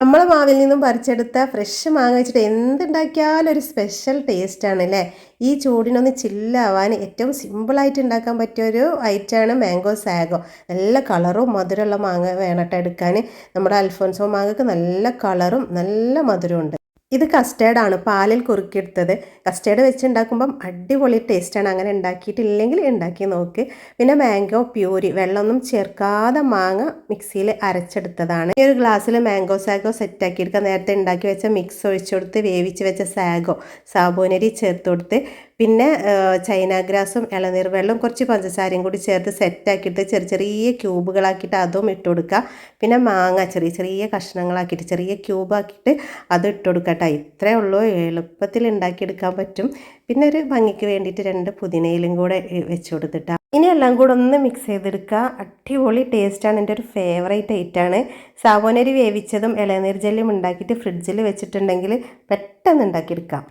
നമ്മളെ മാവിൽ നിന്നും പറിച്ചെടുത്ത ഫ്രഷ് മാങ്ങ വെച്ചിട്ട് എന്തുണ്ടാക്കിയാലും ഒരു സ്പെഷ്യൽ ടേസ്റ്റാണ് അല്ലേ. ഈ ചൂടിനൊന്ന് ചില്ലാവാൻ ഏറ്റവും സിമ്പിളായിട്ട് ഉണ്ടാക്കാൻ പറ്റിയൊരു ഐറ്റമാണ് മാംഗോ സാഗോ. നല്ല കളറും മധുരമുള്ള മാങ്ങ വേണട്ടോ എടുക്കാൻ. നമ്മുടെ അൽഫോൻസോ മാങ്ങക്ക് നല്ല കളറും നല്ല മധുരവും ഉണ്ട്. ഇത് കസ്റ്റേർഡാണ്, പാലിൽ കുറുക്കിയെടുത്തത്. കസ്റ്റേർഡ് വെച്ച് ഉണ്ടാക്കുമ്പം അടിപൊളി ടേസ്റ്റാണ്. അങ്ങനെ ഉണ്ടാക്കിയിട്ടില്ലെങ്കിൽ ഉണ്ടാക്കി നോക്ക്. പിന്നെ മാംഗോ പ്യൂരി, വെള്ളമൊന്നും ചേർക്കാതെ മാങ്ങ മിക്സിയിൽ അരച്ചെടുത്തതാണ്. ഈ ഒരു ഗ്ലാസ്സിൽ മാംഗോ സാഗോ സെറ്റാക്കി എടുക്കുക. നേരത്തെ ഉണ്ടാക്കി വെച്ച മിക്സ് ഒഴിച്ചു കൊടുത്ത് വേവിച്ച് വെച്ച സാഗോ സാബൂനരി ചേർത്ത് കൊടുത്ത് പിന്നെ ചൈന ഗ്രാസും ഇളനീർ വെള്ളവും കുറച്ച് പഞ്ചസാരയും കൂടി ചേർത്ത് സെറ്റാക്കിയിട്ട് ചെറിയ ചെറിയ ക്യൂബുകളാക്കിയിട്ട് അതും ഇട്ട് കൊടുക്കുക. പിന്നെ മാങ്ങ ചെറിയ ചെറിയ കഷ്ണങ്ങളാക്കിയിട്ട് ചെറിയ ക്യൂബാക്കിയിട്ട് അത് ഇട്ട് കൊടുക്കുക കേട്ടോ. ഇത്രയേ ഉള്ളൂ, എളുപ്പത്തിൽ ഉണ്ടാക്കിയെടുക്കാൻ പറ്റും. പിന്നെ ഒരു ഭംഗിക്ക് വേണ്ടിയിട്ട് 2 പുതിനയിലും കൂടെ വെച്ച് കൊടുത്തിട്ടാണ്. ഇനി എല്ലാം കൂടെ ഒന്ന് മിക്സ് ചെയ്തെടുക്കുക. അടിപൊളി ടേസ്റ്റാണ്. എൻ്റെ ഒരു ഫേവറേറ്റ് ഐറ്റമാണ്. സാബൂനരി വേവിച്ചതും ഇളനീർ ജെല്ലും ഉണ്ടാക്കിയിട്ട് ഫ്രിഡ്ജിൽ വെച്ചിട്ടുണ്ടെങ്കിൽ പെട്ടെന്ന് ഉണ്ടാക്കിയെടുക്കാം.